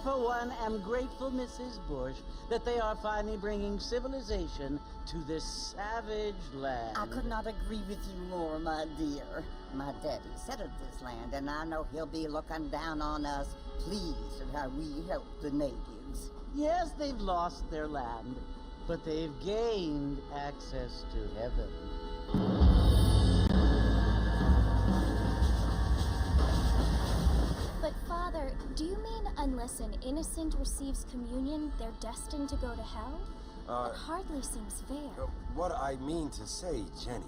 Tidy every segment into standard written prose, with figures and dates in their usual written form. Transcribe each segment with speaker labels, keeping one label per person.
Speaker 1: for one, am grateful, Mrs. Bush, that they are finally bringing civilization to this savage land.
Speaker 2: I could not agree with you more, my dear. My daddy settled this land, and I know he'll be looking down on us, pleased at how we help the natives.
Speaker 1: Yes, they've lost their land, but they've gained access to heaven.
Speaker 3: But Father, do you mean unless an innocent receives communion, they're destined to go to hell? It hardly seems fair.
Speaker 4: What I mean to say, Jenny,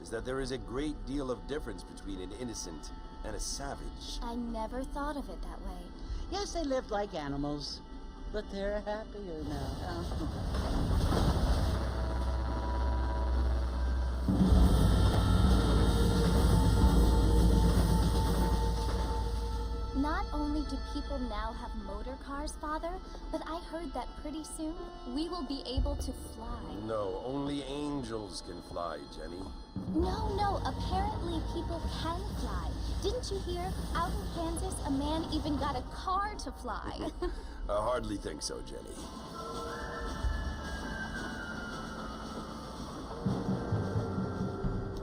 Speaker 4: is that there is a great deal of difference between an innocent and a savage.
Speaker 3: I never thought of it that way.
Speaker 1: Yes, they lived like animals, but they're happier now.
Speaker 3: Not only do people now have motor cars, Father, but I heard that pretty soon we will be able to fly.
Speaker 4: No, only angels can fly, Jenny.
Speaker 3: No, apparently people can fly. Didn't you hear? Out in Kansas, a man even got a car to fly.
Speaker 4: I hardly think so, Jenny.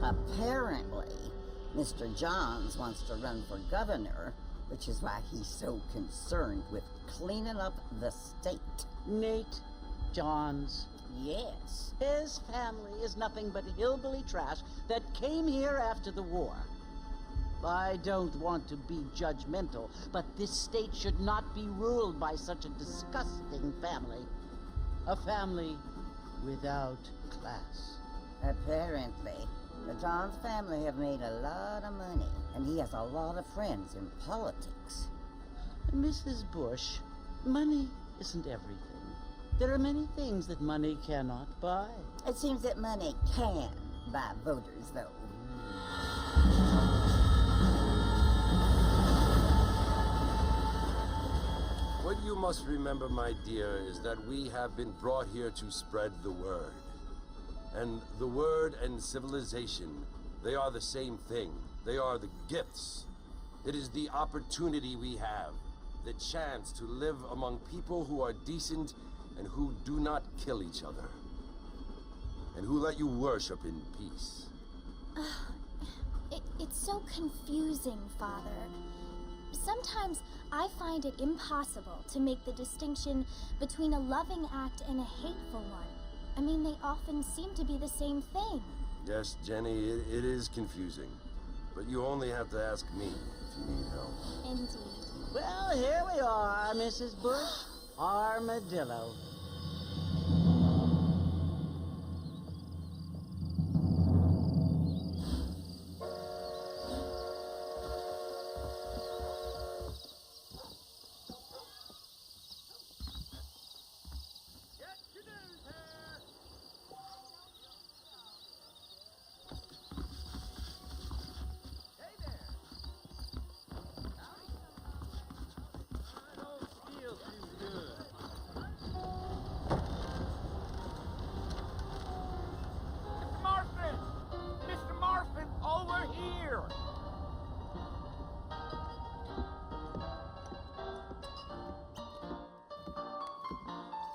Speaker 2: Apparently, Mr. Johns wants to run for governor, which is why he's so concerned with cleaning up the state.
Speaker 1: Nate Johns.
Speaker 2: Yes.
Speaker 1: His family is nothing but hillbilly trash that came here after the war. I don't want to be judgmental, but this state should not be ruled by such a disgusting family. A family without class.
Speaker 2: Apparently. The Johns family have made a lot of money, and he has a lot of friends in politics.
Speaker 1: Mrs. Bush, money isn't everything. There are many things that money cannot buy.
Speaker 2: It seems that money can buy voters, though.
Speaker 4: What you must remember, my dear, is that we have been brought here to spread the word. And the word and civilization, they are the same thing. They are the gifts. It is the opportunity we have, the chance to live among people who are decent and who do not kill each other, and who let you worship in peace.
Speaker 3: It's so confusing, Father. Sometimes I find it impossible to make the distinction between a loving act and a hateful one. I mean, they often seem to be the same thing.
Speaker 4: Yes, Jenny, it is confusing. But you only have to ask me if you need help.
Speaker 3: Indeed.
Speaker 1: Well, here we are, Mrs. Bush. Armadillo.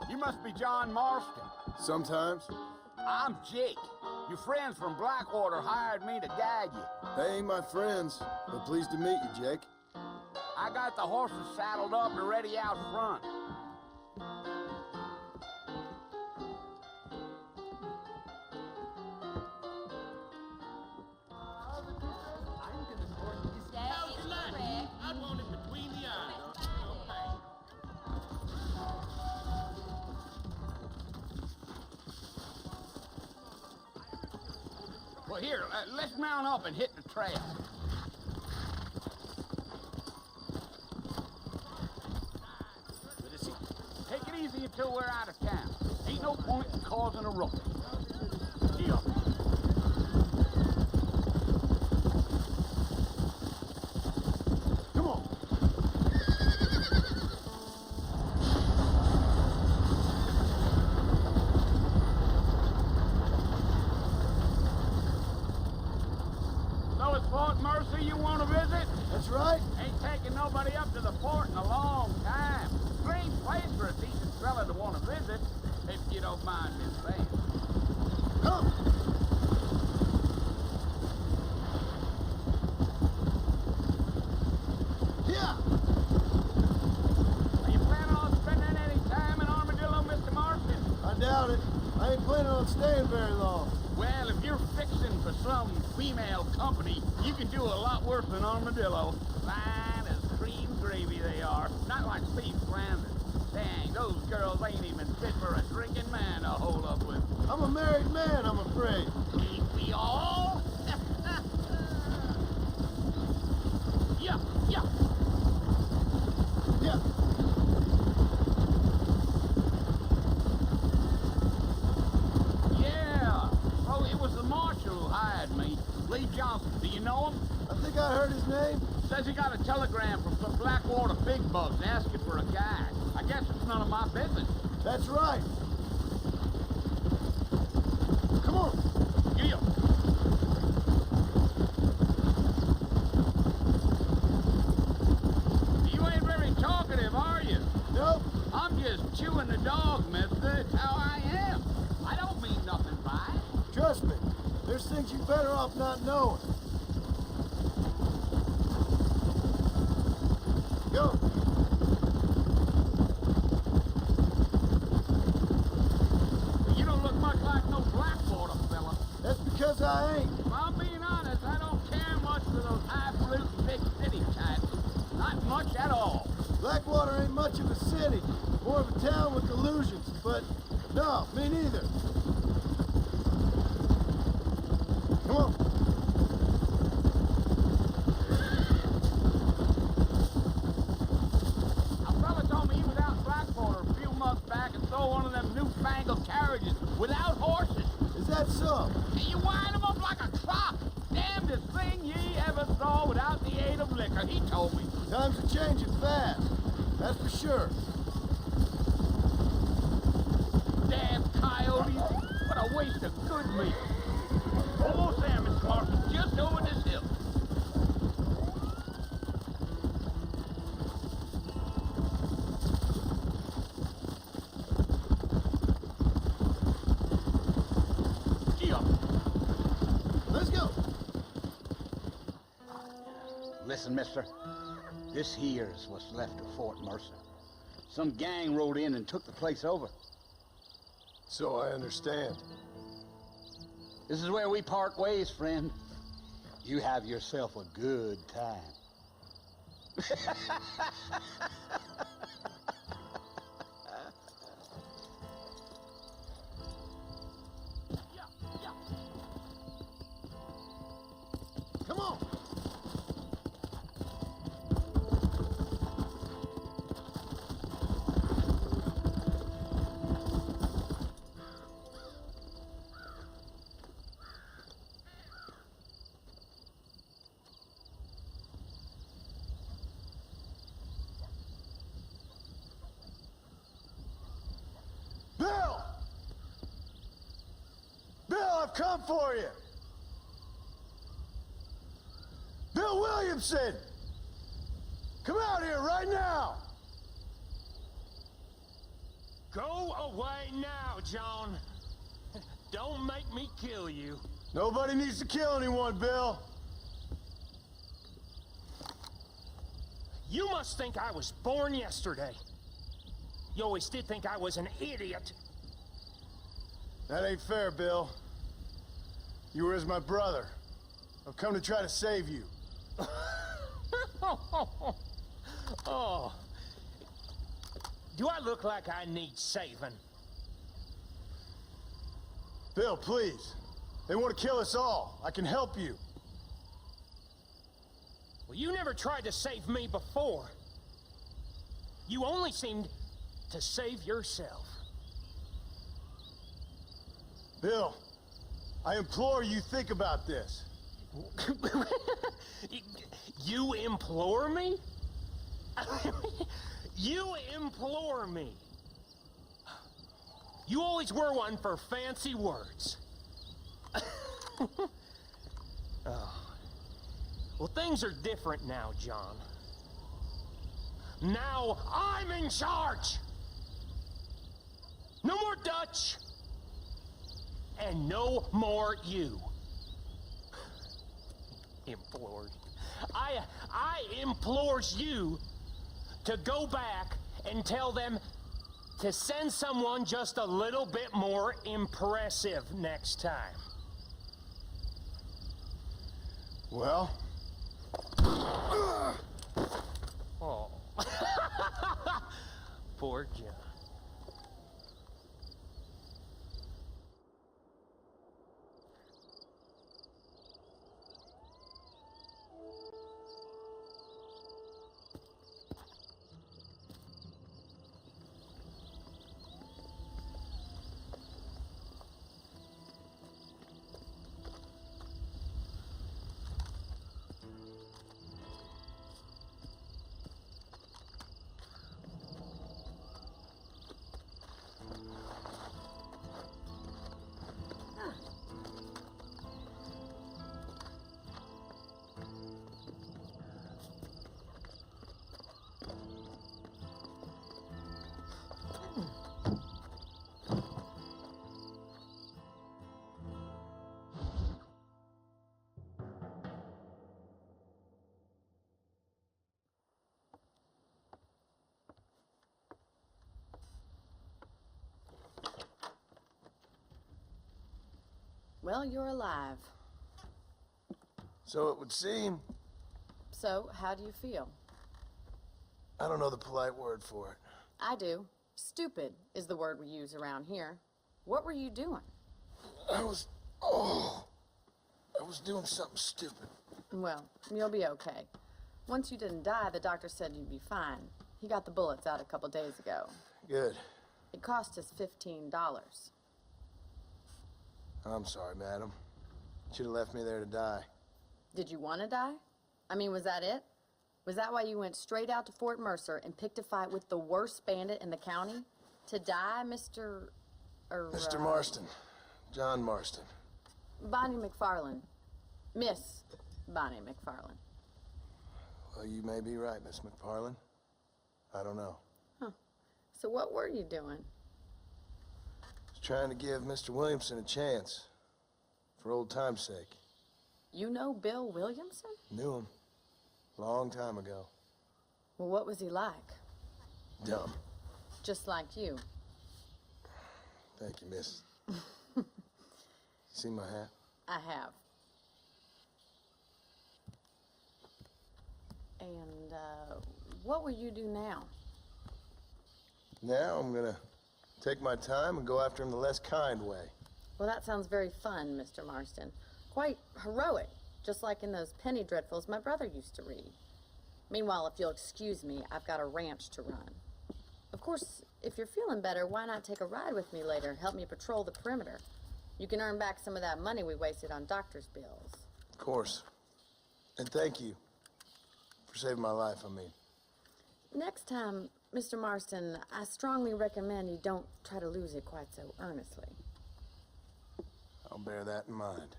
Speaker 5: You must be John Marston.
Speaker 6: Sometimes.
Speaker 5: I'm Jake. Your friends from Blackwater hired me to guide you.
Speaker 6: They ain't my friends, but pleased to meet you, Jake.
Speaker 5: I got the horses saddled up and ready out front. Well, here, let's mount up and hit the trail. Take it easy until we're out of town. Ain't no point in causing a ruckus. Gee up. Come on. So it's Fort Mercy you want to visit?
Speaker 6: That's right.
Speaker 5: Ain't taking nobody up to the fort in a long time. great place for a decent fella to want to visit, if you don't mind me saying.
Speaker 6: Come! Yeah!
Speaker 5: Are you planning on spending any time in Armadillo, Mr. Marston?
Speaker 6: I doubt it. I ain't planning on staying very long.
Speaker 5: Well, if you're fixing for some female company, you can do a lot worse than Armadillo. Fine as cream gravy they are. Not like Steve Flanders. Dang, those girls ain't even fit for a drinking man to hold up with.
Speaker 6: I'm a married man, I'm afraid.
Speaker 5: Ain't we all? Yeah, yeah.
Speaker 6: Yeah.
Speaker 5: Yeah. Oh, it was the marshal who hired me. Lee Johnson. Do you know him?
Speaker 6: I think I heard his name.
Speaker 5: Says he got a telegram from some Blackwater big bugs asking for a guy. I guess it's none of my business.
Speaker 6: That's right. Come on.
Speaker 5: Yeah. You ain't very talkative, are you?
Speaker 6: Nope.
Speaker 5: I'm just chewing the dog, mister. It's how I am. I don't mean nothing by it.
Speaker 6: Trust me. There's things you're better off not knowing. Go.
Speaker 5: You don't look much like no Blackwater fella.
Speaker 6: That's because I ain't.
Speaker 5: If I'm being honest, I don't care much for those highfalutin big city types. Not much at all.
Speaker 6: Blackwater ain't much of a city. More of a town with illusions. But, no, me neither. Come on.
Speaker 5: A fella told me he was out in Blackwater a few months back and saw one of them newfangled carriages without horses.
Speaker 6: Is that so?
Speaker 5: And you wind them up like a clock. Damnedest thing ye ever saw without the aid of liquor, he told me.
Speaker 6: Times are changing fast. That's for sure.
Speaker 5: Damn coyotes. What a waste of good meat. Almost there, Mr. Martin. Just over this hill. Gee up.
Speaker 6: Let's go.
Speaker 5: Listen, mister. This here's what's left of Fort Mercer. Some gang rode in and took the place over.
Speaker 6: So I understand.
Speaker 5: This is where we part ways, friend. You have yourself a good time.
Speaker 6: Come on. Bill! Bill, I've come for you! Bill Williamson! Come out here right now!
Speaker 7: Go away now, Jonh. Don't make me kill you.
Speaker 6: Nobody needs to kill anyone, Bill.
Speaker 7: You must think I was born yesterday. You always did think I was an idiot.
Speaker 6: That ain't fair, Bill. You were as my brother. I've come to try to save you.
Speaker 7: Oh. Do I look like I need saving?
Speaker 6: Bill, please. They want to kill us all. I can help you.
Speaker 7: Well, you never tried to save me before. You only seemed to save yourself.
Speaker 6: Bill, I implore you think about this.
Speaker 7: You implore me? You implore me. You always were one for fancy words. Oh. Well, things are different now, Jonh. Now I'm in charge! No more Dutch! And no more you. Implores. I implores you to go back and tell them to send someone just a little bit more impressive next time.
Speaker 6: Well?
Speaker 7: Oh. Poor Jonh.
Speaker 8: Well, you're alive.
Speaker 6: So it would seem.
Speaker 8: So, how do you feel?
Speaker 6: I don't know the polite word for it.
Speaker 8: I do. Stupid is the word we use around here. What were you doing?
Speaker 6: I was doing something stupid.
Speaker 8: Well, you'll be okay. Once you didn't die, the doctor said you'd be fine. He got the bullets out a couple days ago.
Speaker 6: Good.
Speaker 8: It cost us $15.
Speaker 6: I'm sorry, madam. Should have left me there to die.
Speaker 8: Did you want to die? I mean, was that it? Was that why you went straight out to Fort Mercer and picked a fight with the worst bandit in the county? To die, Mr.
Speaker 6: Mr. Marston. John Marston.
Speaker 8: Bonnie McFarlane. Miss Bonnie McFarlane.
Speaker 6: Well, you may be right, Miss McFarlane. I don't know.
Speaker 8: Huh. So what were you doing?
Speaker 6: Was trying to give Mr. Williamson a chance. For old time's sake.
Speaker 8: You know Bill Williamson?
Speaker 6: Knew him. Long time ago.
Speaker 8: Well, what was he like?
Speaker 6: Dumb.
Speaker 8: Just like you.
Speaker 6: Thank you, miss. You see my hat?
Speaker 8: I have. And, what will you do now?
Speaker 6: Now I'm gonna take my time and go after him the less kind way.
Speaker 8: Well, that sounds very fun, Mr. Marston. Quite heroic, just like in those penny dreadfuls my brother used to read. Meanwhile, if you'll excuse me, I've got a ranch to run. Of course, if you're feeling better, why not take a ride with me later? Help me patrol the perimeter. You can earn back some of that money we wasted on doctor's bills.
Speaker 6: Of course. And thank you for saving my life, I mean.
Speaker 8: Next time, Mr. Marston, I strongly recommend you don't try to lose it quite so earnestly.
Speaker 6: I'll bear that in mind.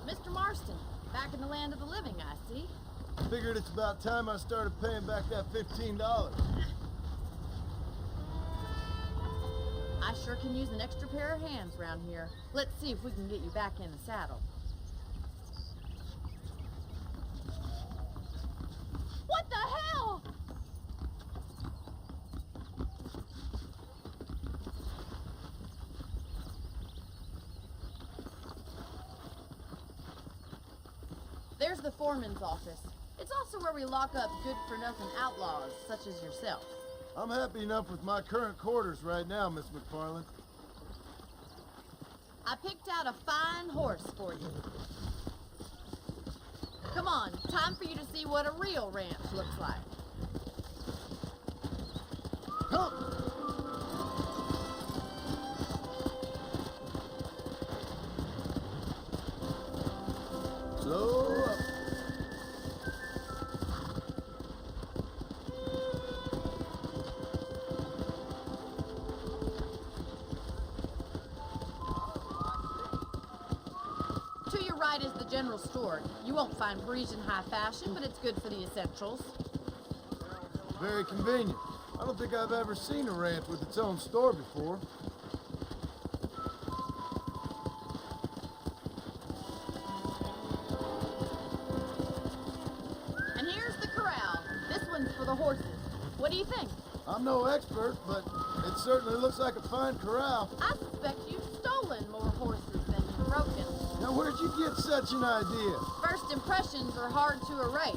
Speaker 8: Mr. Marston, back in the land of the living, I see.
Speaker 6: Figured it's about time I started paying back that $15.
Speaker 8: I sure can use an extra pair of hands around here. Let's see if we can get you back in the saddle. What the hell? There's the foreman's office. It's also where we lock up good-for-nothing outlaws, such as yourself.
Speaker 6: I'm happy enough with my current quarters right now, Miss McFarlane.
Speaker 8: I picked out a fine horse for you. Come on, tie Time for you to see what a real ranch looks like.
Speaker 6: Slow up.
Speaker 8: To your right is the general store. You won't find Parisian high fashion, but it's good for the essentials.
Speaker 6: Very convenient. I don't think I've ever seen a ranch with its own store before.
Speaker 8: And here's the corral. This one's for the horses. What do you think?
Speaker 6: I'm no expert, but it certainly looks like a fine corral.
Speaker 8: I suspect you've stolen more horses than you've broken.
Speaker 6: Now, where'd you get such an idea?
Speaker 8: First impressions are hard to erase.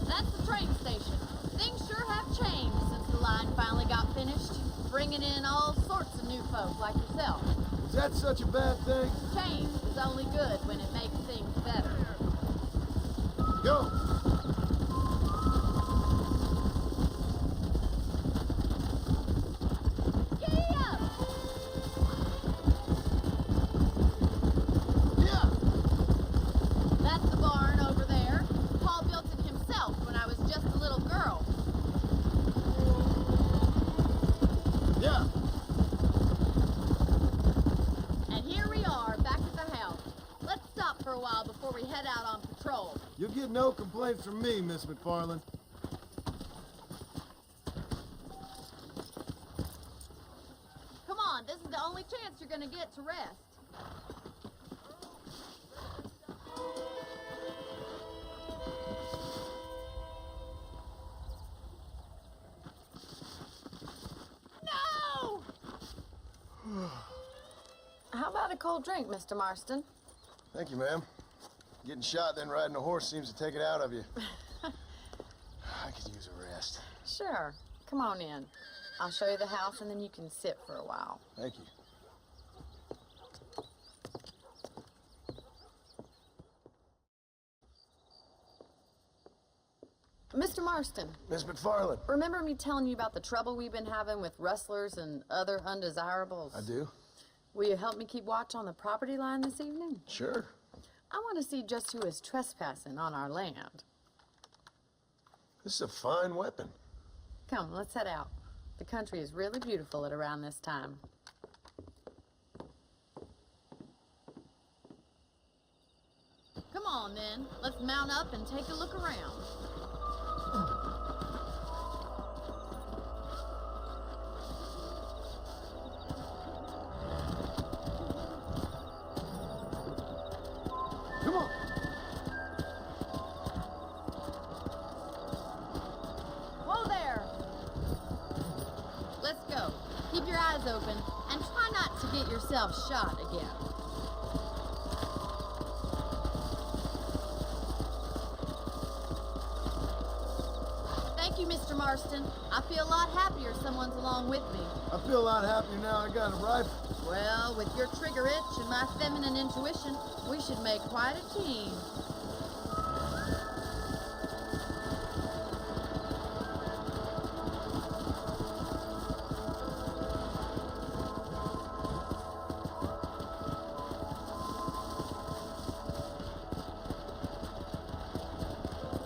Speaker 8: That's the train station. Things sure have changed since the line finally got finished, bringing in all sorts of new folk like yourself.
Speaker 6: Is that such a bad thing?
Speaker 8: Change is only good when it makes things better.
Speaker 6: Go!
Speaker 8: Giddy up!
Speaker 6: Yeah!
Speaker 8: That's the barn over there. Paul built it himself when I was just a little girl.
Speaker 6: Yeah!
Speaker 8: And here we are, back at the house. Let's stop for a while before we head out on patrol.
Speaker 6: You'll get no complaints from me, Miss McFarland.
Speaker 8: Come on, this is the only chance you're gonna get to rest. No! How about a cold drink, Mr. Marston?
Speaker 6: Thank you, ma'am. Getting shot, then riding a horse seems to take it out of you. I could use a rest.
Speaker 8: Sure. Come on in. I'll show you the house and then you can sit for a while.
Speaker 6: Thank you.
Speaker 8: Mr. Marston,
Speaker 6: Miss McFarland.
Speaker 8: remember me telling you about the trouble we've been having with rustlers and other undesirables?
Speaker 6: I do.
Speaker 8: Will you help me keep watch on the property line this evening?
Speaker 6: Sure.
Speaker 8: I want to see just who is trespassing on our land.
Speaker 6: This is a fine weapon.
Speaker 8: Come, let's head out. The country is really beautiful at around this time. Come on, then. Let's mount up and take a look around.
Speaker 6: Come on.
Speaker 8: Whoa there! Let's go. Keep your eyes open and try not to get yourself shot again. Thank you, Mr. Marston. I feel a lot happier someone's along with me.
Speaker 6: I feel a lot happier now I got a rifle.
Speaker 8: Well, with your trigger itch and my feminine intuition, we should make quite a team.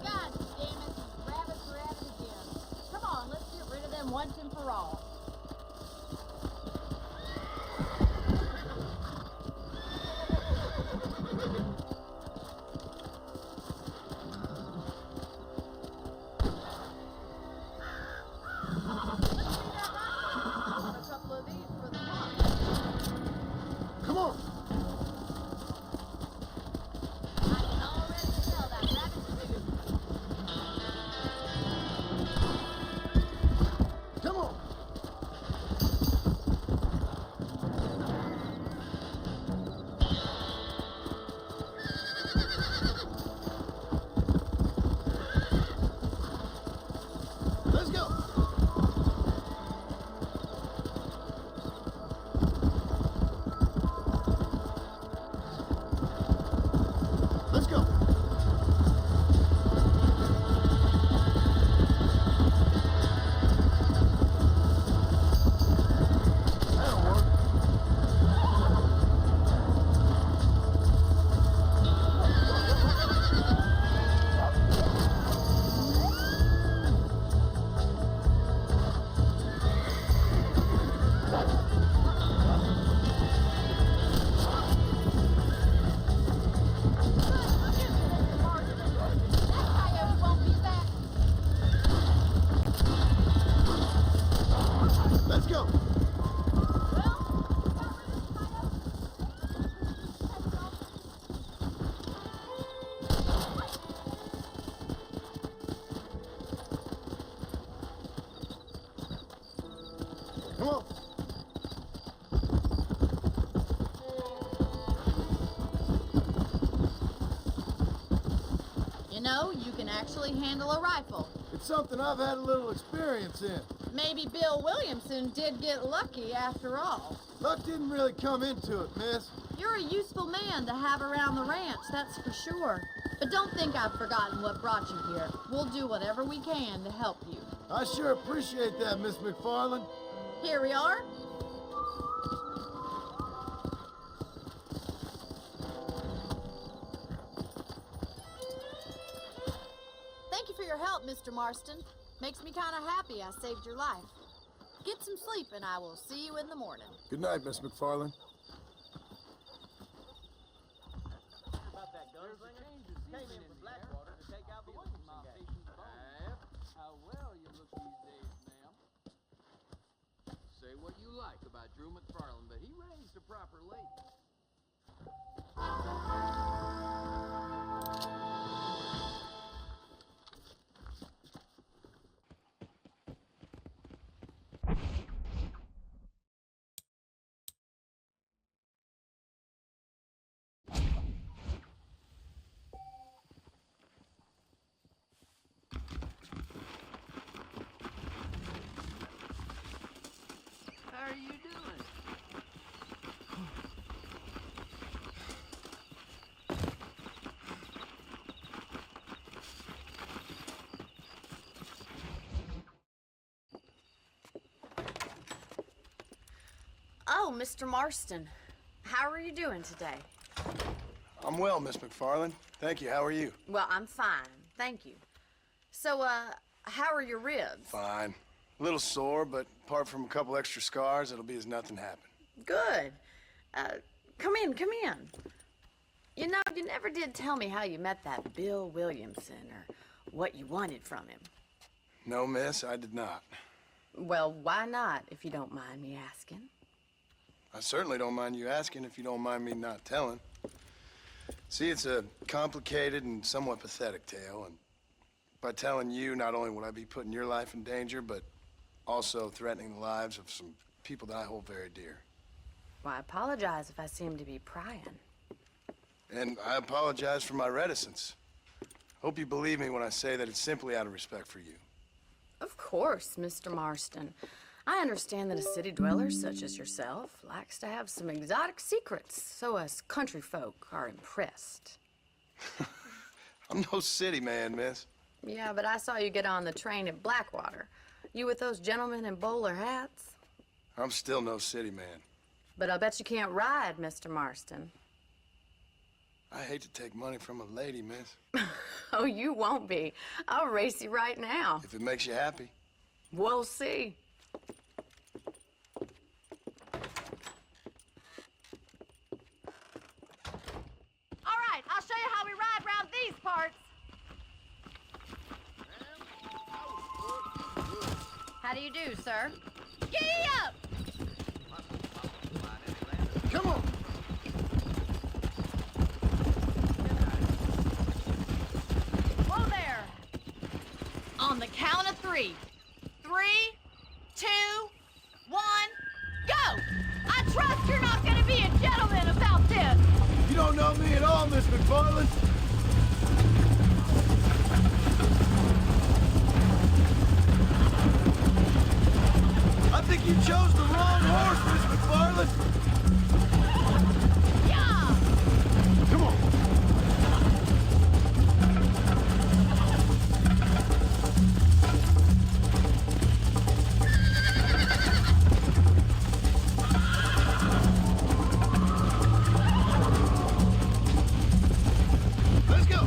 Speaker 8: God damn it, these rabbits are at it again. Come on, let's get rid of them once and for all.
Speaker 9: know, you can actually handle a rifle.
Speaker 6: It's something I've had a little experience in.
Speaker 9: Maybe Bill Williamson did get lucky after all.
Speaker 6: Luck didn't really come into it, miss.
Speaker 9: You're a useful man to have around the ranch, that's for sure. But don't think I've forgotten what brought you here. We'll do whatever we can to help you.
Speaker 6: I sure appreciate that, Miss McFarland.
Speaker 9: Here we are. Thank you for your help, Mr. Marston. Makes me kind of happy I saved your life. Get some sleep and I will see you in the morning.
Speaker 6: Good night, Miss McFarland.
Speaker 5: How well you look these days, ma'am. Say what you like about Drew McFarland, but he raised a proper lady. How are you doing?
Speaker 8: Oh, Mr. Marston. How are you doing today?
Speaker 6: I'm well, Miss McFarland. Thank you. How are you?
Speaker 8: Well, I'm fine. Thank you. So, how are your ribs?
Speaker 6: Fine. A little sore, but apart from a couple extra scars, it'll be as nothing happened.
Speaker 8: Good. Come in, come in. You know, you never did tell me how you met that Bill Williamson or what you wanted from him.
Speaker 6: No, miss, I did not.
Speaker 8: Well, why not, if you don't mind me asking?
Speaker 6: I certainly don't mind you asking if you don't mind me not telling. See, it's a complicated and somewhat pathetic tale, and by telling you, not only would I be putting your life in danger, but also threatening the lives of some people that I hold very dear.
Speaker 8: Well, I apologize if I seem to be prying.
Speaker 6: And I apologize for my reticence. Hope you believe me when I say that it's simply out of respect for you.
Speaker 8: Of course, Mr. Marston. I understand that a city dweller such as yourself likes to have some exotic secrets, so us country folk are impressed.
Speaker 6: I'm no city man, miss.
Speaker 8: Yeah, but I saw you get on the train at Blackwater. You with those gentlemen in bowler hats?
Speaker 6: I'm still no city man.
Speaker 8: But I'll bet you can't ride, Mr. Marston.
Speaker 6: I hate to take money from a lady, miss.
Speaker 8: Oh, you won't be. I'll race you right now.
Speaker 6: If it makes you happy.
Speaker 8: We'll see.
Speaker 9: All right, I'll show you how we ride around these parts. How do you do, sir? Giddy up!
Speaker 6: Come on!
Speaker 9: Whoa there! On the count of 3. 3, 2, 1, go! I trust you're not gonna be a gentleman about this!
Speaker 6: You don't know me at all, Miss McFarland. I think you chose the wrong horse, Miss McFarland.
Speaker 9: Yeah!
Speaker 6: Come on. Let's go.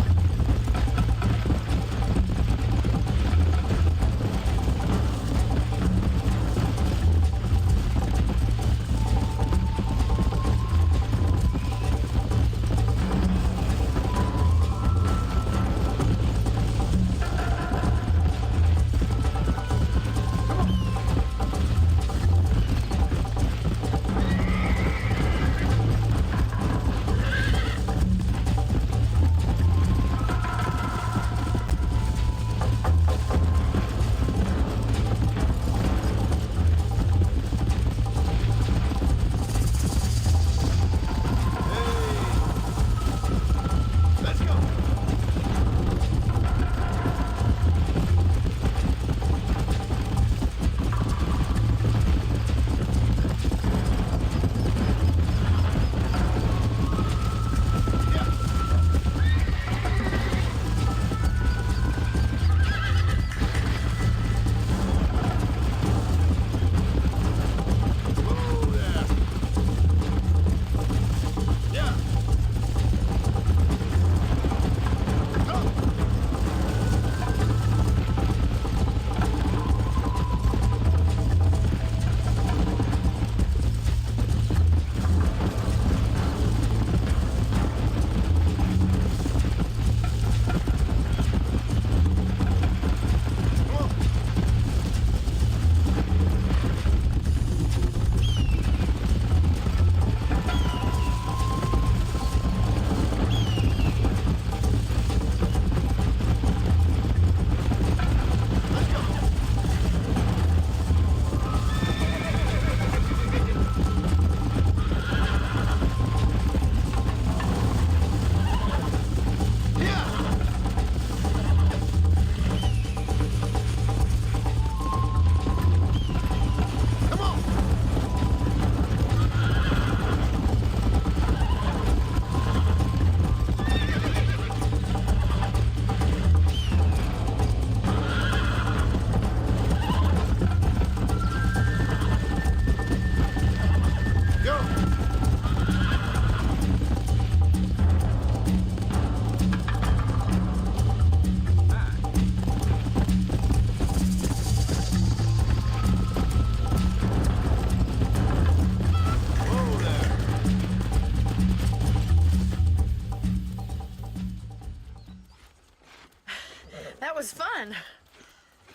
Speaker 8: in?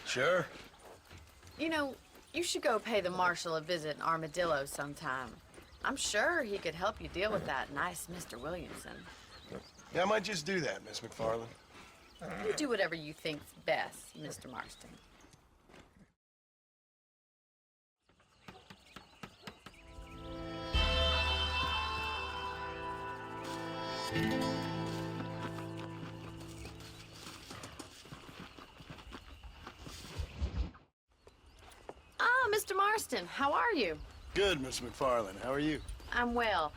Speaker 6: Sure.
Speaker 8: You know, you should go pay the marshal a visit in Armadillo sometime. I'm sure he could help you deal with that nice Mr. Williamson.
Speaker 6: Yeah, I might just do that, Miss McFarland.
Speaker 8: You do whatever you think's best, Mr. Marston. Ah, Mr. Marston, how are you?
Speaker 6: Good, Miss McFarland. How are you?
Speaker 8: I'm well.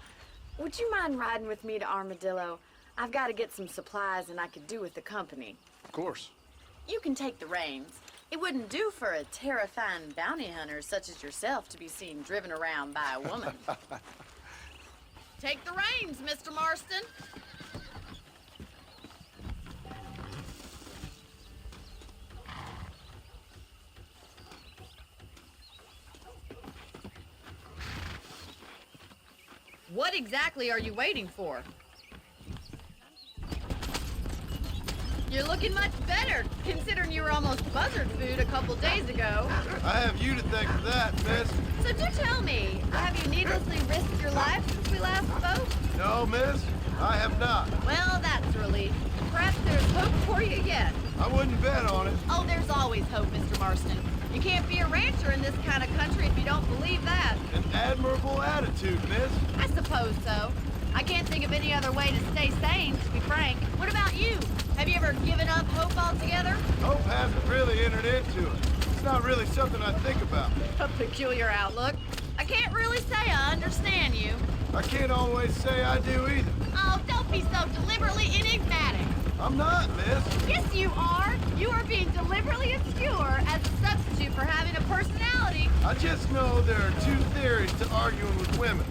Speaker 8: Would you mind riding with me to Armadillo? I've got to get some supplies and I could do with the company.
Speaker 6: Of course.
Speaker 8: You can take the reins. It wouldn't do for a terrifying bounty hunter such as yourself to be seen driven around by a woman. Take the reins, Mr. Marston. What exactly are you waiting for? You're looking much better, considering you were almost buzzard food a couple days ago.
Speaker 6: I have you to thank for that, miss.
Speaker 8: So do tell me, have you needlessly risked your life since we last spoke?
Speaker 6: No, miss, I have not.
Speaker 8: Well, that's a relief. Perhaps there's hope for you yet.
Speaker 6: I wouldn't bet on it.
Speaker 8: Oh, there's always hope, Mr. Marston. You can't be a rancher in this kind of country if you don't believe that.
Speaker 6: An admirable attitude, miss.
Speaker 8: I suppose so. I can't think of any other way to stay sane, to be frank. What about you? Have you ever given up hope altogether?
Speaker 6: Hope hasn't really entered into it. It's not really something I think about.
Speaker 8: A peculiar outlook. I can't really say I understand you.
Speaker 6: I can't always say I do either.
Speaker 8: Oh, don't be so deliberately enigmatic.
Speaker 6: I'm not, miss.
Speaker 8: Yes, you are. You are being deliberately obscure as a substitute for having a personality.
Speaker 6: I just know there are two theories to arguing with women,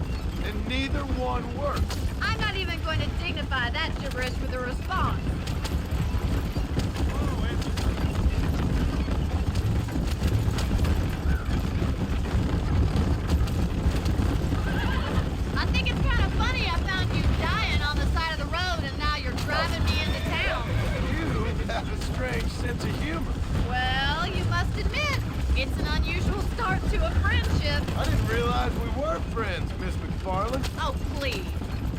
Speaker 6: and neither one works.
Speaker 8: I'm not even going to dignify that gibberish with a response. I think it's kind of funny I found you dying on the side of the road and now you're driving me into town.
Speaker 6: You have a strange sense of humor.
Speaker 8: Well, you must admit, it's an unusual start to a friendship.
Speaker 6: I didn't realize we were friends, Miss McFarland.
Speaker 8: Oh, please.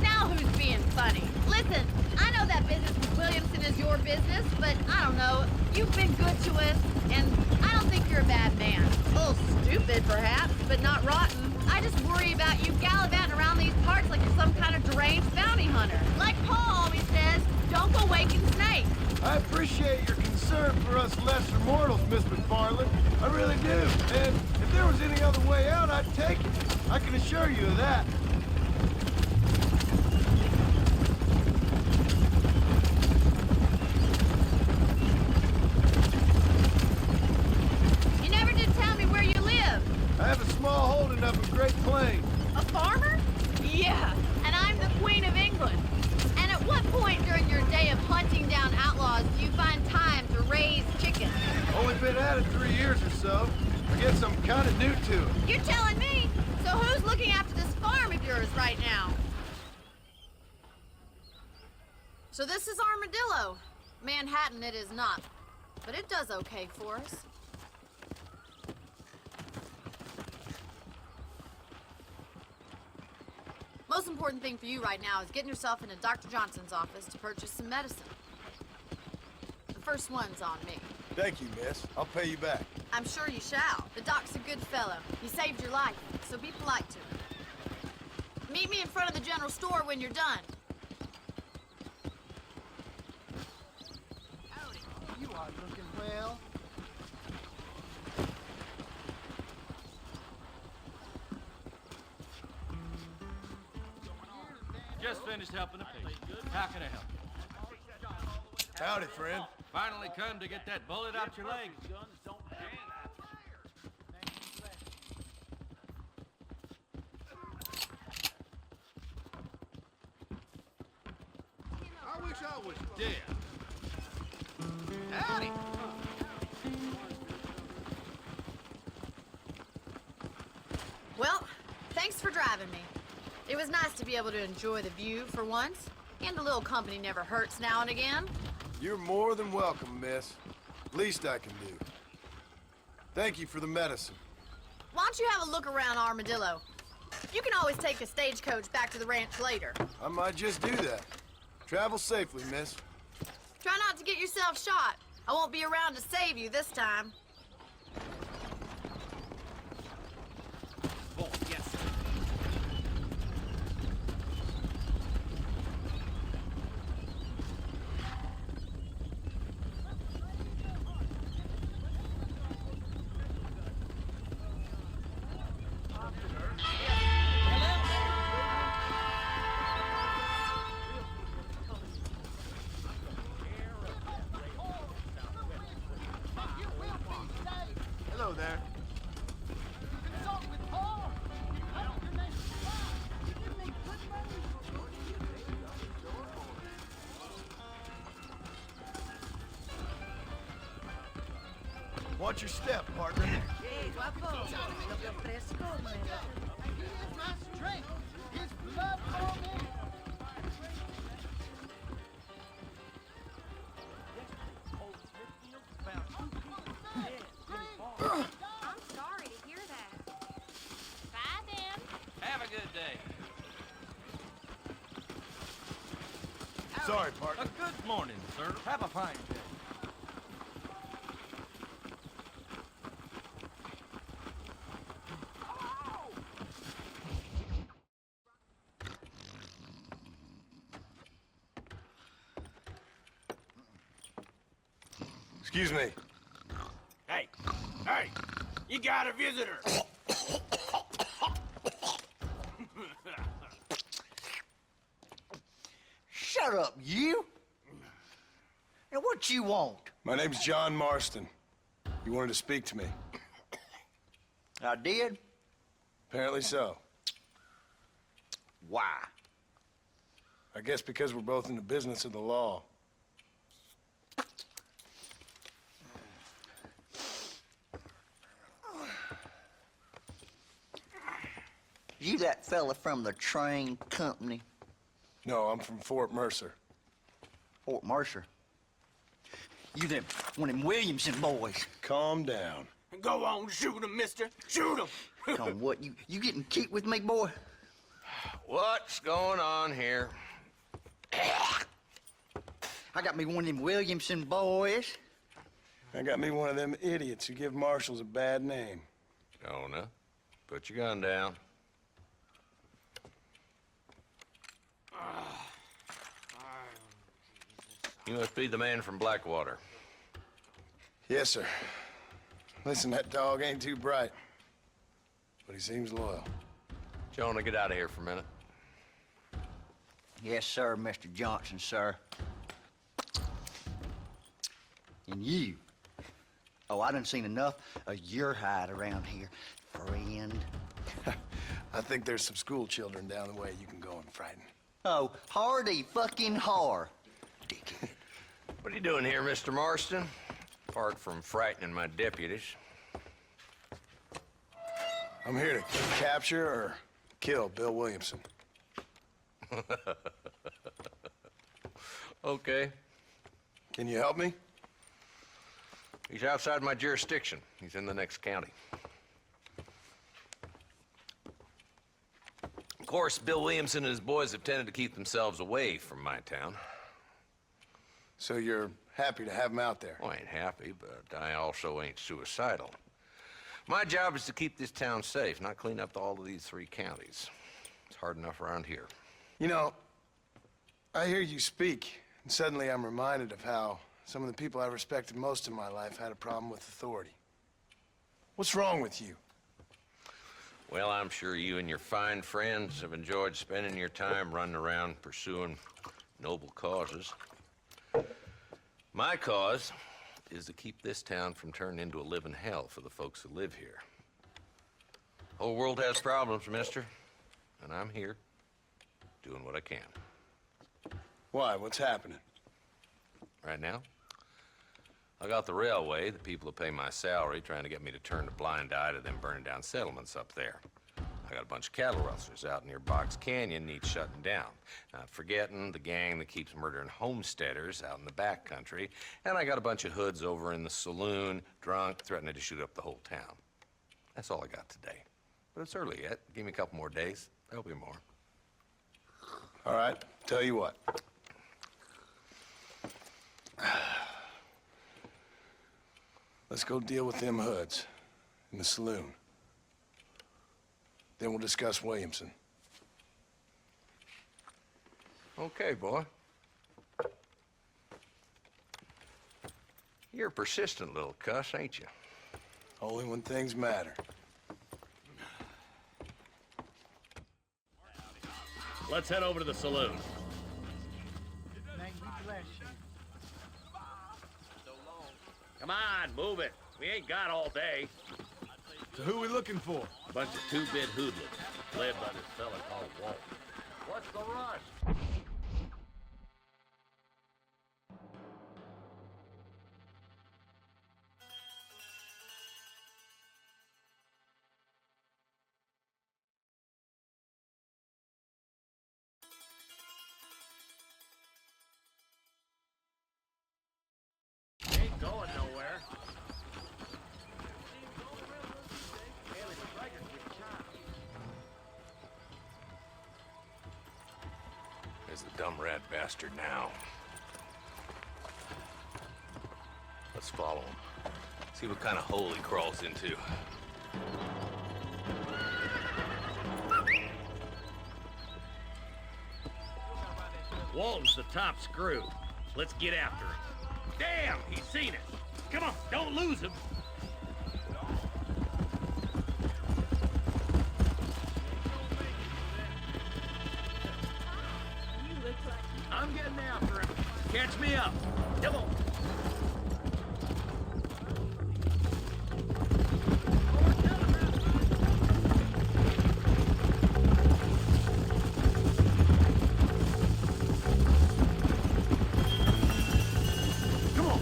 Speaker 8: Now who's being funny? Listen, I know that business with Williamson is your business, but I don't know. You've been good to us, and I don't think you're a bad man. A little stupid, perhaps, but not rotten. I just worry about you gallivanting around these parts like you're some kind of deranged bounty hunter. Like Paul always says, don't go waking snakes.
Speaker 6: I appreciate your concern for us lesser mortals, Miss McFarland. I really do. And if there was any other way out, I'd take it. I can assure you of that.
Speaker 8: You never did tell me where you live.
Speaker 6: I have a small holding up in Great Plains.
Speaker 8: A farmer? Yeah, and I'm the Queen of England. And at what point during your day of hunting down outlaws do you find time to raise chickens?
Speaker 6: Only been at it 3 years or so. I guess I'm kind of new to it.
Speaker 8: You're telling me? So who's looking after this farm of yours right now? So this is Armadillo. Manhattan it is not. But it does okay for us. Most important thing for you right now is getting yourself into Dr. Johnson's office to purchase some medicine. The first one's on me.
Speaker 6: Thank you, miss. I'll pay you back.
Speaker 8: I'm sure you shall. The doc's a good fellow. He saved your life, so be polite to him. Meet me in front of the general store when you're done.
Speaker 10: Howdy. You are looking well.
Speaker 11: Just finished helping a patient. How can I help you?
Speaker 6: Howdy, friend.
Speaker 11: Finally come to get that bullet out your leg.
Speaker 10: I wish I was dead.
Speaker 11: Howdy.
Speaker 8: Well, thanks for driving me. It was nice to be able to enjoy the view for once, and a little company never hurts now and again.
Speaker 6: You're more than welcome, miss. Least I can do. Thank you for the medicine.
Speaker 9: Why don't you have a look around Armadillo? You can always take a stagecoach back to the ranch later.
Speaker 6: I might just do that. Travel safely, miss.
Speaker 9: Try not to get yourself shot. I won't be around to save you this time.
Speaker 11: Oh, yes, sir.
Speaker 10: Hello there. Watch your step, partner.
Speaker 9: I'm sorry to hear that. Bye, then.
Speaker 11: Have a good day.
Speaker 6: Sorry, partner.
Speaker 11: A good morning, sir. Have a fine day.
Speaker 6: Excuse me.
Speaker 5: Hey, hey, you got a visitor.
Speaker 12: Shut up, you! And what you want?
Speaker 6: My name's John Marston. You wanted to speak to me.
Speaker 12: I did?
Speaker 6: Apparently so.
Speaker 12: Why?
Speaker 6: I guess because we're both in the business of the law.
Speaker 12: You that fella from the train company?
Speaker 6: No, I'm from Fort Mercer.
Speaker 12: Fort Mercer? You them, one of them Williamson boys.
Speaker 6: Calm down.
Speaker 5: Go on, shoot him, mister. Shoot him.
Speaker 12: Come on, what, you getting kicked with me, boy?
Speaker 13: What's going on here?
Speaker 12: I got me one of them Williamson boys.
Speaker 6: I got me one of them idiots who give marshals a bad name.
Speaker 13: Jonah, put your gun down. You must be the man from Blackwater.
Speaker 6: Yes, sir. Listen, that dog ain't too bright, but he seems loyal.
Speaker 13: Jonah, get out of here for a minute.
Speaker 12: Yes, sir, Mr. Johnson, sir. And you. Oh, I done seen enough of your hide around here, friend.
Speaker 6: I think there's some school children down the way you can go and frighten.
Speaker 12: Oh, hardy fucking har. Dickhead.
Speaker 13: What are you doing here, Mr. Marston? Apart from frightening my deputies.
Speaker 6: I'm here to capture or kill Bill Williamson.
Speaker 13: Okay.
Speaker 6: Can you help me?
Speaker 13: He's outside my jurisdiction. He's in the next county. Of course, Bill Williamson and his boys have tended to keep themselves away from my town.
Speaker 6: So you're happy to have him out there?
Speaker 13: Well, I ain't happy, but I also ain't suicidal. My job is to keep this town safe, not clean up all of these 3 counties. It's hard enough around here.
Speaker 6: You know, I hear you speak, and suddenly I'm reminded of how some of the people I respected most in my life had a problem with authority. What's wrong with you?
Speaker 13: Well, I'm sure you and your fine friends have enjoyed spending your time running around pursuing noble causes. My cause is to keep this town from turning into a living hell for the folks who live here. The whole world has problems, mister, and I'm here doing what I can.
Speaker 6: Why? What's happening?
Speaker 13: Right now, I got the railway, the people who pay my salary, trying to get me to turn a blind eye to them burning down settlements up there. I got a bunch of cattle rustlers out near Box Canyon needs shutting down. Not forgetting the gang that keeps murdering homesteaders out in the back country. And I got a bunch of hoods over in the saloon, drunk, threatening to shoot up the whole town. That's all I got today. But it's early yet. Give me a couple more days. There'll be more.
Speaker 6: All right, tell you what. Let's go deal with them hoods in the saloon. Then we'll discuss Williamson.
Speaker 13: Okay, boy. You're a persistent little cuss, ain't you?
Speaker 6: Only when things matter.
Speaker 11: Let's head over to the saloon. Come on, move it. We ain't got all day.
Speaker 10: So who we looking for?
Speaker 11: A bunch of two-bit hoodlums, led by this fella called Walt. What's the rush? Ain't going nowhere.
Speaker 13: There's the dumb rat bastard now. Let's follow him. See what kind of hole he crawls into.
Speaker 11: Walton's the top screw. Let's get after him. Damn, he's seen it. Come on, don't lose him. I'm getting after him. Catch me up. Come on. Come on.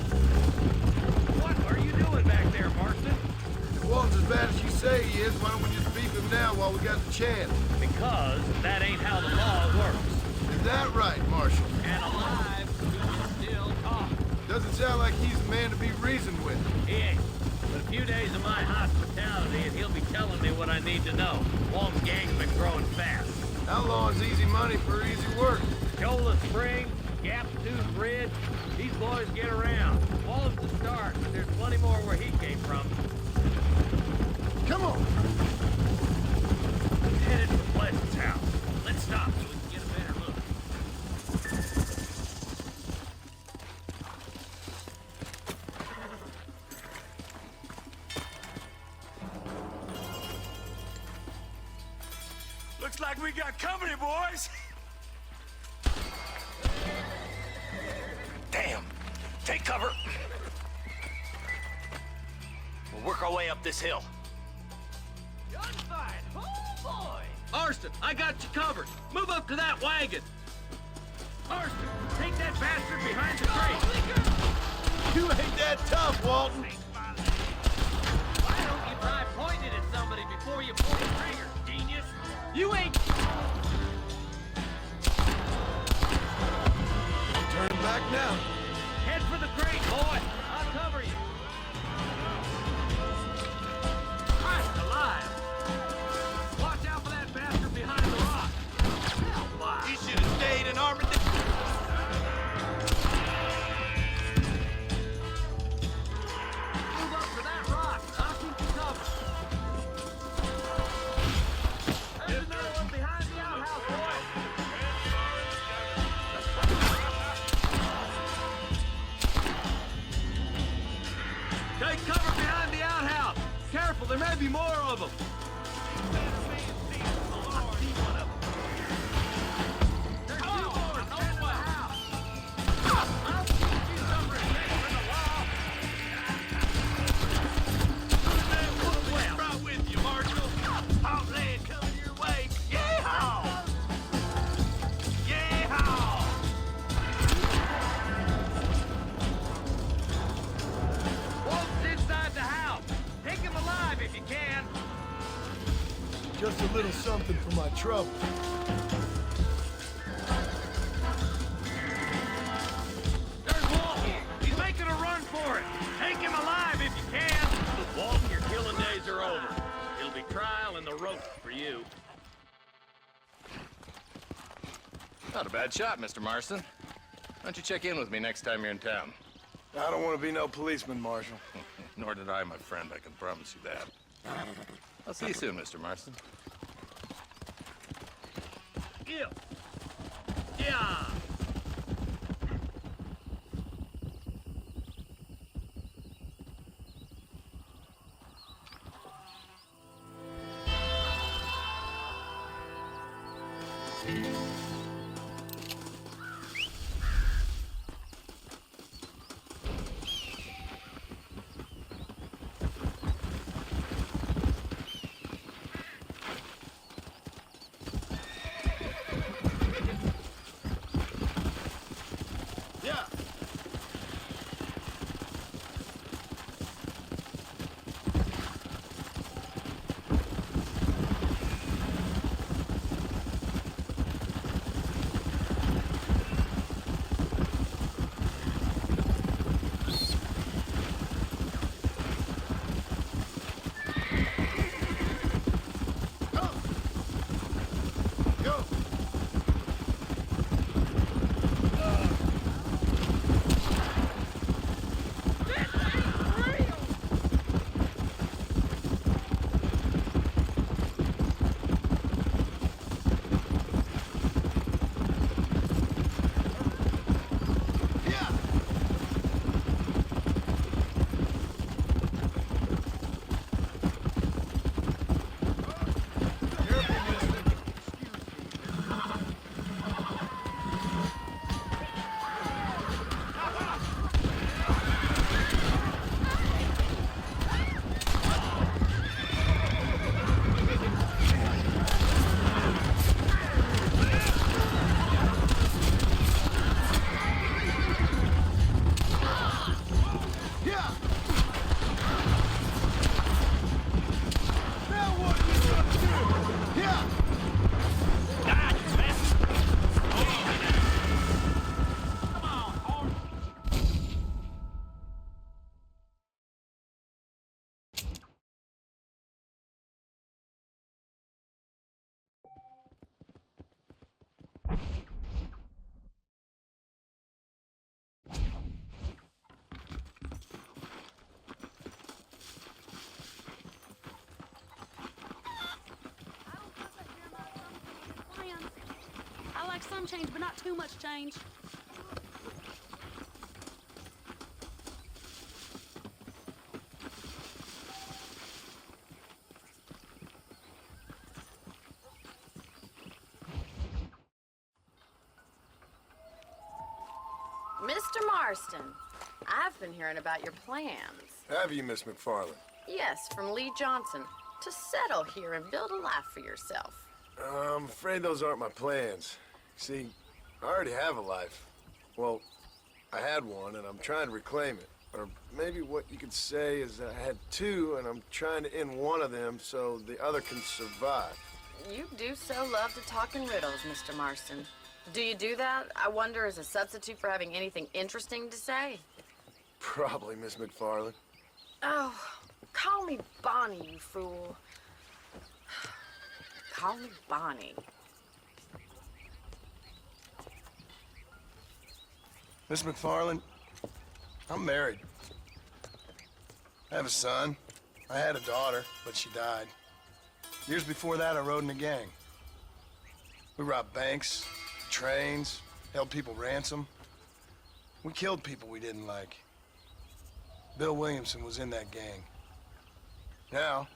Speaker 11: What are you doing back there, Marston?
Speaker 6: If Walton's as bad as you say he is, why don't we just beat him now while we got the chance?
Speaker 11: Because that ain't how the law works.
Speaker 6: Is that right, Marshal?
Speaker 11: And alive, you can still talk.
Speaker 6: Doesn't sound like he's the man to be reasoned with.
Speaker 11: He ain't. But a few days of my hospitality, and he'll be telling me what I need to know. Walton's gang's been growing fast.
Speaker 6: Outlawing's easy money for easy work.
Speaker 11: Chola Spring, Gap Tooth Bridge, these boys get around. Walton's the start, but there's plenty more where he came from.
Speaker 6: Come on!
Speaker 11: Headed for Pleasant's house. Let's stop so we can get a better look.
Speaker 10: Looks like we got company, boys.
Speaker 7: Damn! Take cover! We'll work our way up this hill.
Speaker 9: Gunfight! Oh boy!
Speaker 11: Marston, I got you covered. Move up to that wagon. Marston, take that bastard behind the crate.
Speaker 6: You ain't that tough, Walton.
Speaker 11: Why don't you try pointing at somebody before you pull the trigger, genius? You ain't...
Speaker 6: Turn back now.
Speaker 11: Head for the crate, boy. I'll cover you. Christ alive. Watch out for that bastard behind the rock. Hell, why?
Speaker 10: He should have stayed in Armadillo.
Speaker 11: Move up to that rock. I'll keep you covered. There's another one behind the outhouse, boy.
Speaker 6: something for my trouble.
Speaker 11: There's Walton. He's making a run for it. Take him alive if you can. Walton, your killing days are over. It'll be trial and the rope for you.
Speaker 13: Not a bad shot, Mr. Marston. Why don't you check in with me next time you're in town?
Speaker 6: I don't want to be no policeman, Marshal.
Speaker 13: Nor did I, my friend. I can promise you that. I'll see you soon, Mr. Marston.
Speaker 11: Yeah. Yeah.
Speaker 14: Some change, but not too much change.
Speaker 8: Mr. Marston, I've been hearing about your plans.
Speaker 6: Have you, Miss McFarland?
Speaker 8: Yes, from Lee Johnson, to settle here and build a life for yourself.
Speaker 6: I'm afraid those aren't my plans. See, I already have a life. Well, I had one, and I'm trying to reclaim it. Or maybe what you could say is that I had two, and I'm trying to end one of them so the other can survive.
Speaker 8: You do so love to talk in riddles, Mr. Marston. Do you do that, I wonder, as a substitute for having anything interesting to say?
Speaker 6: Probably, Miss McFarland.
Speaker 8: Oh, call me Bonnie, you fool. Call me Bonnie.
Speaker 6: Miss McFarland, I'm married. I have a son. I had a daughter, but she died. Years before that, I rode in a gang. We robbed banks, trains, held people ransom. We killed people we didn't like. Bill Williamson was in that gang. Now,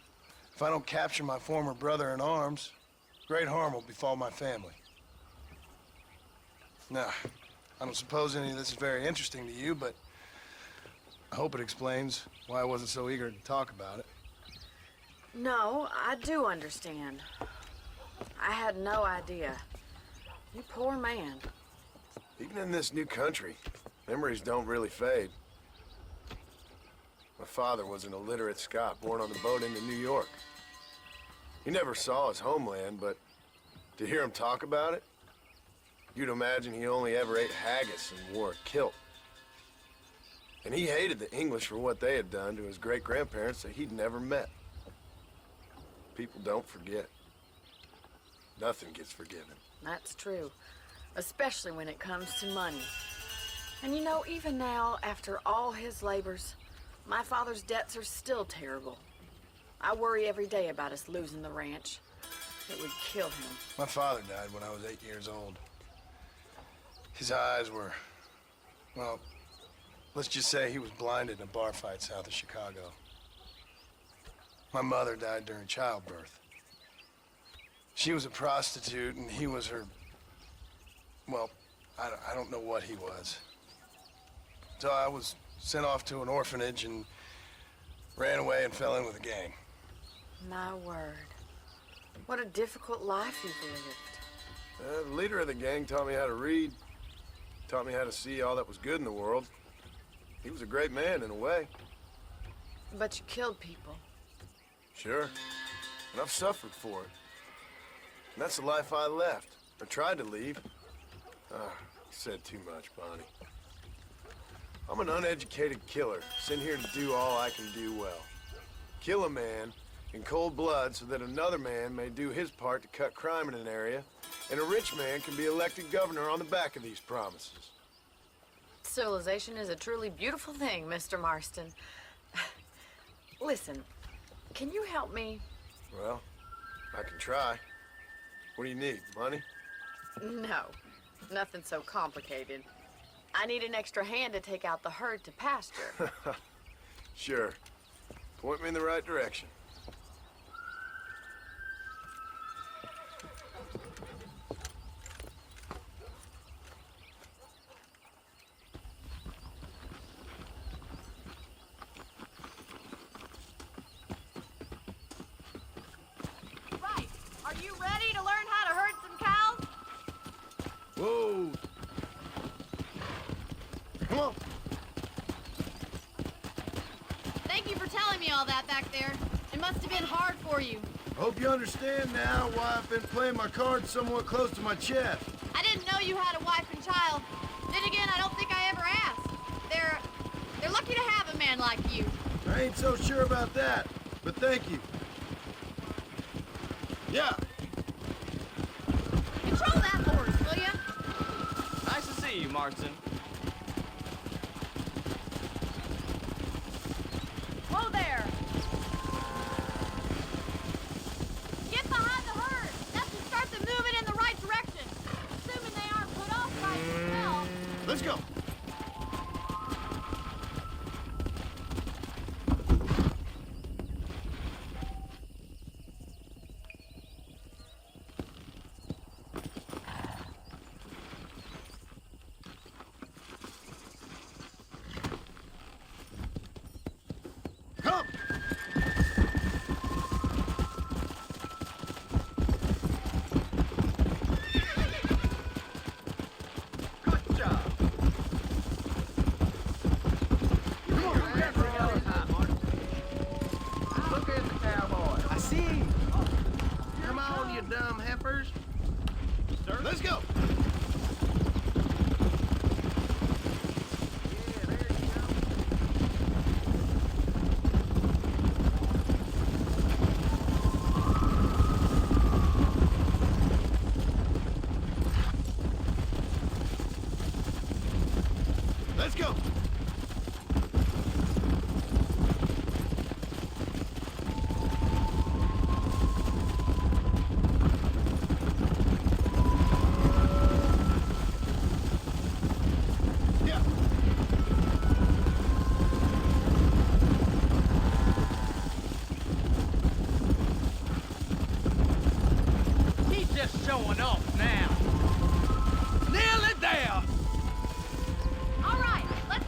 Speaker 6: if I don't capture my former brother in arms, great harm will befall my family. Now, I don't suppose any of this is very interesting to you, but I hope it explains why I wasn't so eager to talk about it.
Speaker 8: No, I do understand. I had no idea. You poor man.
Speaker 6: Even in this new country, memories don't really fade. My father was an illiterate Scot born on the boat into New York. He never saw his homeland, but to hear him talk about it, you'd imagine he only ever ate haggis and wore a kilt. And he hated the English for what they had done to his great-grandparents that he'd never met. People don't forget. Nothing gets forgiven.
Speaker 8: That's true, especially when it comes to money. And you know, even now, after all his labors, my father's debts are still terrible. I worry every day about us losing the ranch. It would kill him.
Speaker 6: My father died when I was 8 years old. His eyes were, well, let's just say he was blinded in a bar fight south of Chicago. My mother died during childbirth. She was a prostitute and he was her, well, I don't know what he was. So I was sent off to an orphanage and ran away and fell in with a gang.
Speaker 8: My word. What a difficult life you've lived.
Speaker 6: The leader of the gang taught me how to read, taught me how to see all that was good in the world. He was a great man in a way.
Speaker 8: But you killed people.
Speaker 6: Sure. And I've suffered for it. And that's the life I left. I tried to leave. You said too much, Bonnie. I'm an uneducated killer, sent here to do all I can do well. Kill a man in cold blood so that another man may do his part to cut crime in an area, and a rich man can be elected governor on the back of these promises.
Speaker 8: Civilization is a truly beautiful thing, Mr. Marston. Listen, can you help me?
Speaker 6: Well, I can try. What do you need, money?
Speaker 8: No, nothing so complicated. I need an extra hand to take out the herd to pasture.
Speaker 6: Sure. Point me in the right direction.
Speaker 9: Right. Are you ready to learn how to herd some cows?
Speaker 6: Whoa! Come on!
Speaker 9: Thank you for telling me all that back there. It must have been hard for you.
Speaker 6: Hope you understand now why I've been playing my cards somewhat close to my chest.
Speaker 9: I didn't know you had a wife and child. Then again, I don't think I ever asked. They're lucky to have a man like you.
Speaker 6: I ain't so sure about that, but thank you. Yeah.
Speaker 9: Control that horse, will ya?
Speaker 15: Nice to see you, Marston.
Speaker 9: Whoa there! Get behind the herd! That should start them moving in the right direction. Assuming they aren't put off by the smell.
Speaker 6: Let's go. Come!
Speaker 15: Good job. Look at the cowboy. I see. Come on, you dumb heifers. Sir?
Speaker 6: Let's go!
Speaker 15: Yeah, there you go.
Speaker 6: Let's go! Yeah.
Speaker 5: He's just showing off now.
Speaker 10: Nearly there.
Speaker 9: All right, let's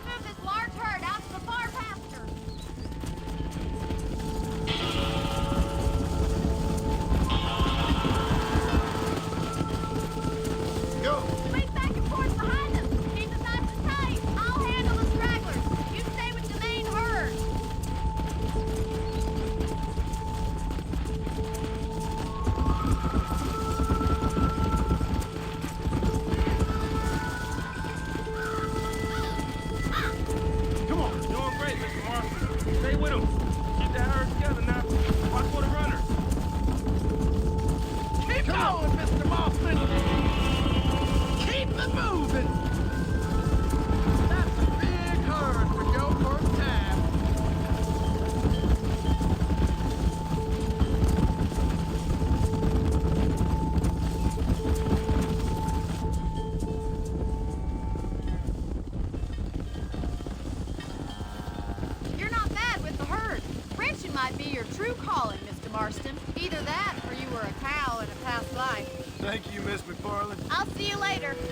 Speaker 9: See you later.